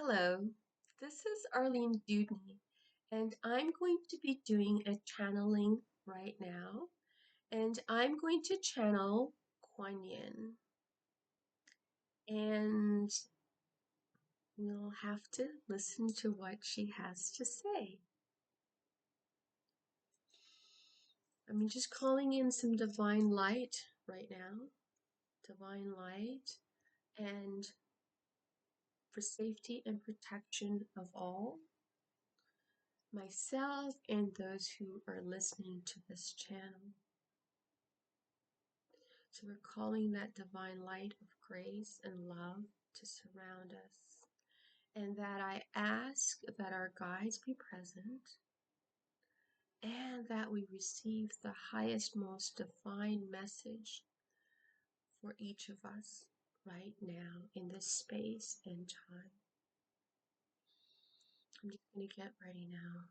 Hello, this is Arlene Dewdney, and I'm going to be doing a channeling right now, and I'm going to channel Quan Yin, and we'll have to listen to what she has to say. I'm just calling in some divine light right now, divine light, and for safety and protection of all, myself and those who are listening to this channel. So we're calling that divine light of grace and love to surround us. And that I ask that our guides be present and that we receive the highest, most divine message for each of us right now in this space and time. I'm just going to get ready now.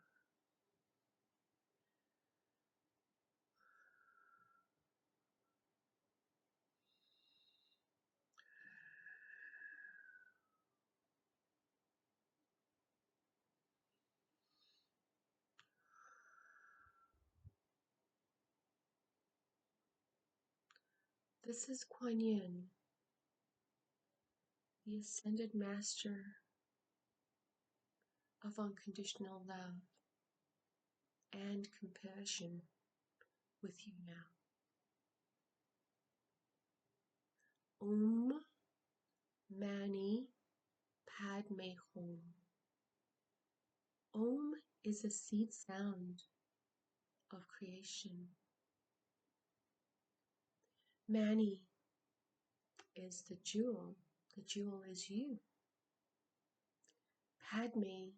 This is Quan Yin, the Ascended Master of unconditional love and compassion with you now. Om Mani Padme Hum. Om is a seed sound of creation. Mani is the jewel. The jewel is you. Padme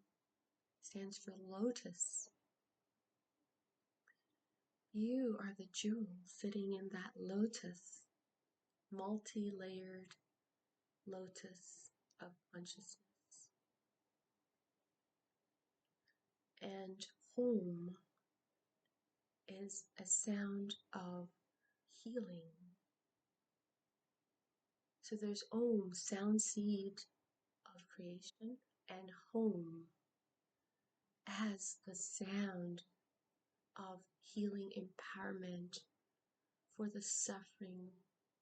stands for lotus. You are the jewel sitting in that lotus, multi-layered lotus of consciousness. And home is a sound of healing. So there's Om, sound seed of creation, and home as the sound of healing empowerment for the suffering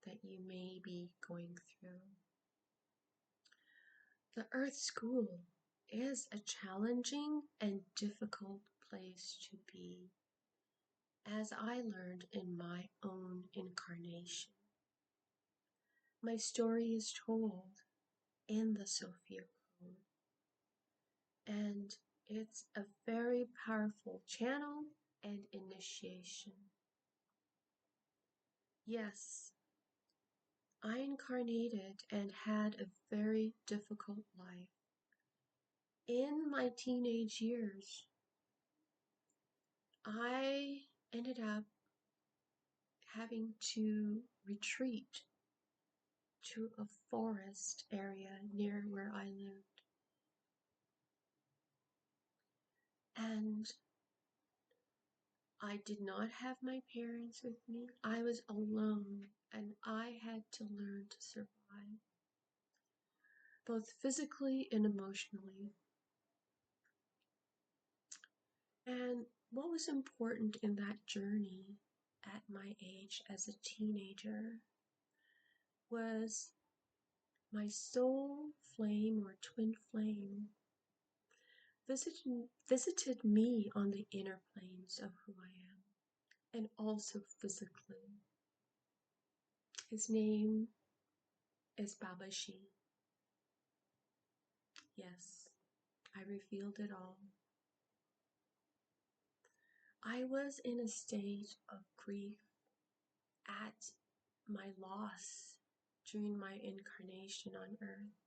that you may be going through. The Earth School is a challenging and difficult place to be, as I learned in my own incarnation. My story is told in the Sophia Code, and it's a very powerful channel and initiation. Yes, I incarnated and had a very difficult life. In my teenage years, I ended up having to retreat to a forest area near where I lived. And I did not have my parents with me. I was alone, and I had to learn to survive, both physically and emotionally. And what was important in that journey at my age as a teenager was my soul flame or twin flame visited me on the inner planes of who I am, and also physically. His name is Babaji. Yes, I revealed it all. I was in a state of grief at my loss during my incarnation on earth.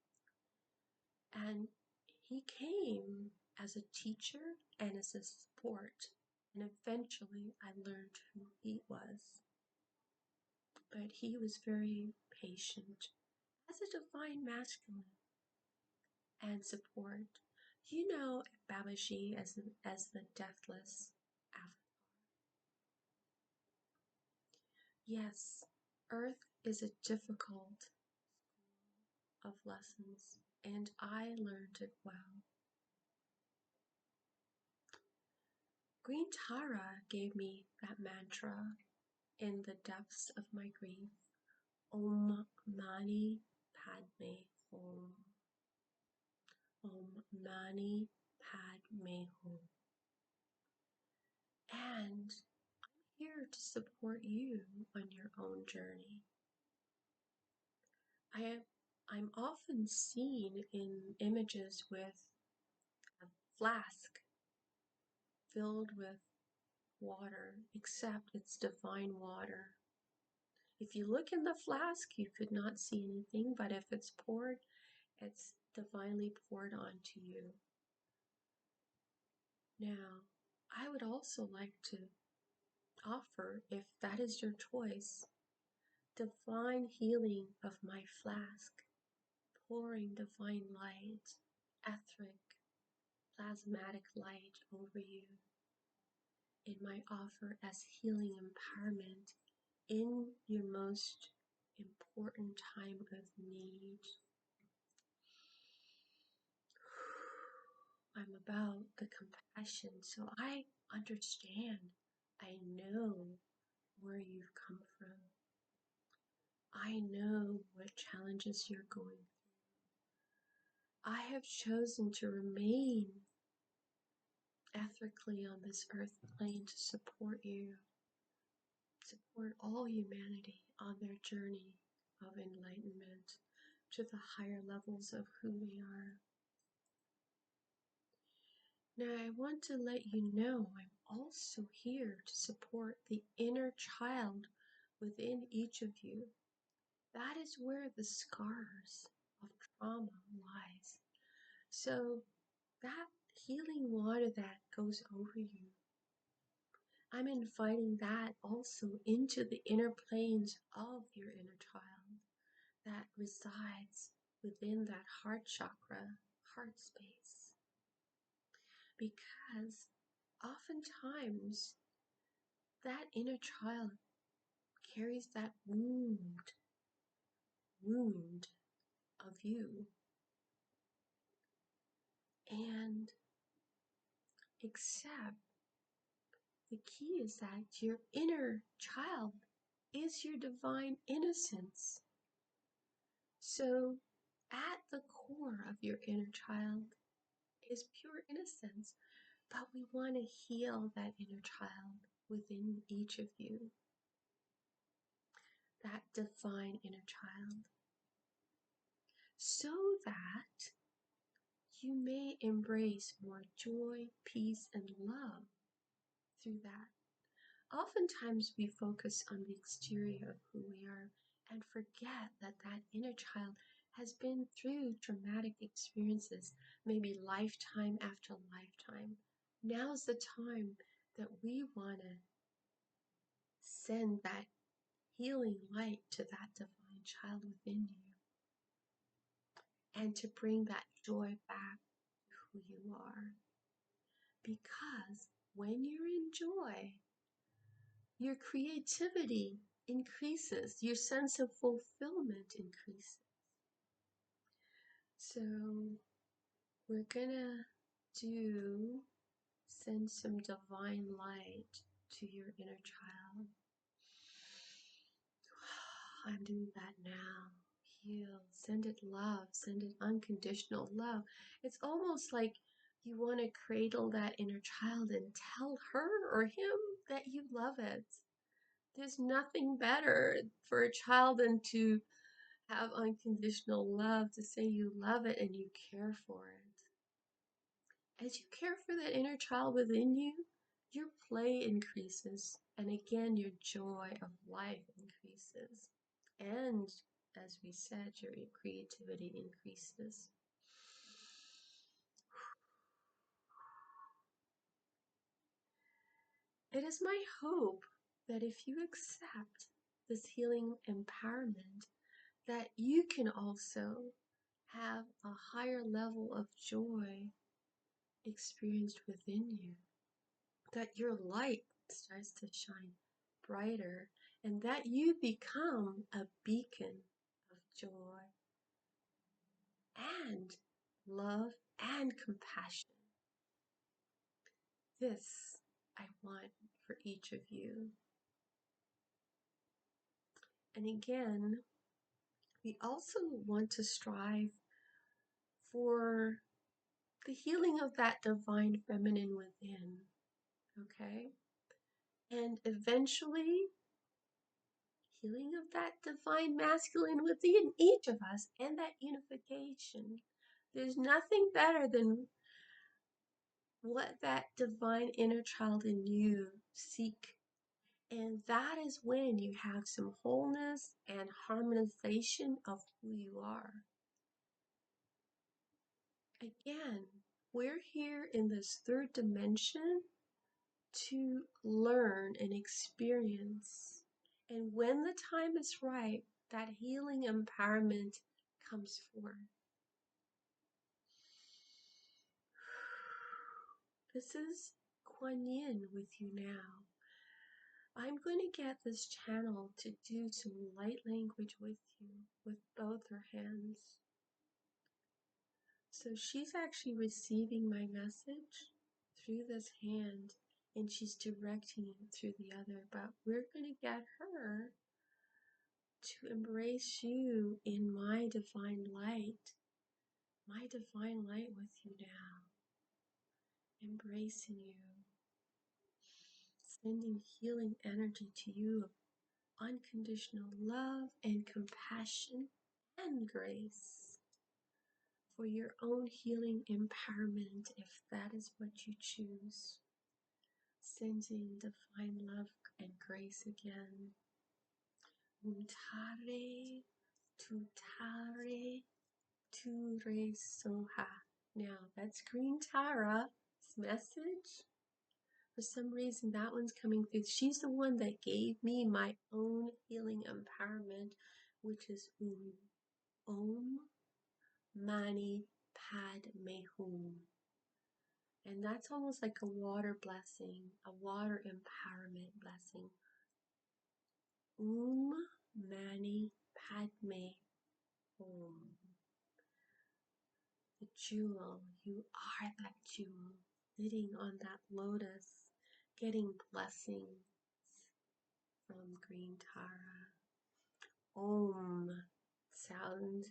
And he came as a teacher and as a support. And eventually I learned who he was. But he was very patient as a divine masculine and support. You know Babaji as the deathless avatar. Yes, Earth is a difficult school. of lessons, and I learned it well. Green Tara gave me that mantra in the depths of my grief. Om Mani Padme Hum. Om Mani Padme Hum. And I'm here to support you on your own journey. I'm often seen in images with a flask filled with water, except it's divine water. If you look in the flask, you could not see anything, but if it's poured, it's divinely poured onto you. Now, I would also like to offer, if that is your choice, divine healing of my flask, pouring divine light, etheric, plasmatic light over you in my offer as healing empowerment in your most important time of need. I'm about the compassion, so I understand. I know where you've come from. I know what challenges you're going through. I have chosen to remain ethically on this earth plane to support you, support all humanity on their journey of enlightenment to the higher levels of who we are. Now, I want to let you know I'm also here to support the inner child within each of you. That is where the scars of trauma lies. So that healing water that goes over you, I'm inviting that also into the inner planes of your inner child that resides within that heart chakra, heart space. Because oftentimes that inner child carries that wound of you. And except the key is that your inner child is your divine innocence. So at the core of your inner child is pure innocence, but we want to heal that inner child within each of you, that divine inner child, so that you may embrace more joy, peace, and love through that. Oftentimes we focus on the exterior of who we are and forget that that inner child has been through traumatic experiences, maybe lifetime after lifetime. Now's the time that we want to send that healing light to that divine child within you and to bring that joy back to who you are. Because when you're in joy, your creativity increases, your sense of fulfillment increases. So we're gonna send some divine light to your inner child. I'm doing that now. Heal, send it love, send it unconditional love. It's almost like you want to cradle that inner child and tell her or him that you love it. There's nothing better for a child than to have unconditional love, to say you love it and you care for it. As you care for that inner child within you, your play increases, and again, your joy of life increases. And as we said, your creativity increases. It is my hope that if you accept this healing empowerment, that you can also have a higher level of joy experienced within you, that your light starts to shine brighter, and that you become a beacon of joy and love and compassion. This I want for each of you. And again, we also want to strive for the healing of that divine feminine within, okay? And eventually, healing of that divine masculine within each of us and that unification. There's nothing better than what that divine inner child in you seek. And that is when you have some wholeness and harmonization of who you are. Again, we're here in this third dimension to learn and experience. And when the time is right, that healing empowerment comes forth. This is Quan Yin with you now. I'm going to get this channel to do some light language with you with both her hands. So she's actually receiving my message through this hand and she's directing it through the other. But we're going to get her to embrace you in my divine light with you now, embracing you, sending healing energy to you of unconditional love and compassion and grace for your own healing empowerment if that is what you choose. Sending divine love and grace again. Mutare, tutare, ture soha. Now that's Green Tara's message. For some reason that one's coming through. She's the one that gave me my own healing empowerment, which is Om Mani Padme Hum. And that's almost like a water blessing, a water empowerment blessing. Mani Padme Hum. The jewel, you are that jewel, sitting on that lotus, getting blessings from Green Tara. Om, sound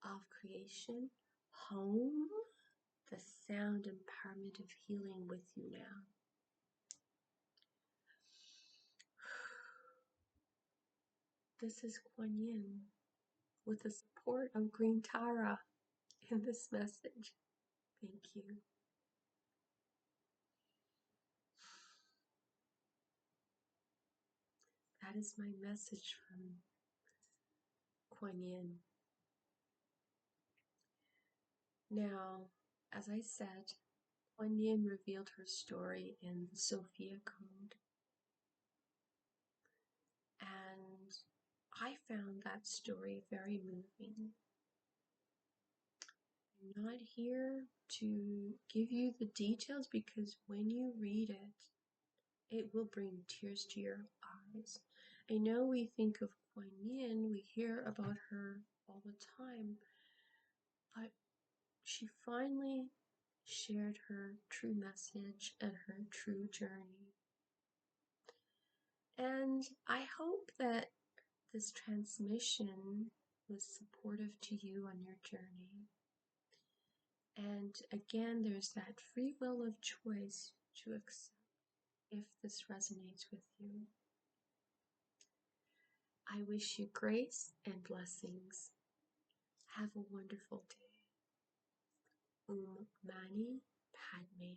of creation. Home, the sound empowerment of healing with you now. This is Quan Yin with the support of Green Tara in this message. Thank you. That is my message from Quan Yin. Now, as I said, Quan Yin revealed her story in the Sophia Code. And I found that story very moving. I'm not here to give you the details because when you read it, it will bring tears to your eyes. I know we think of Quan Yin, we hear about her all the time, but she finally shared her true message and her true journey. And I hope that this transmission was supportive to you on your journey. And again, there's that free will of choice to accept if this resonates with you. I wish you grace and blessings. Have a wonderful day. Mani Padme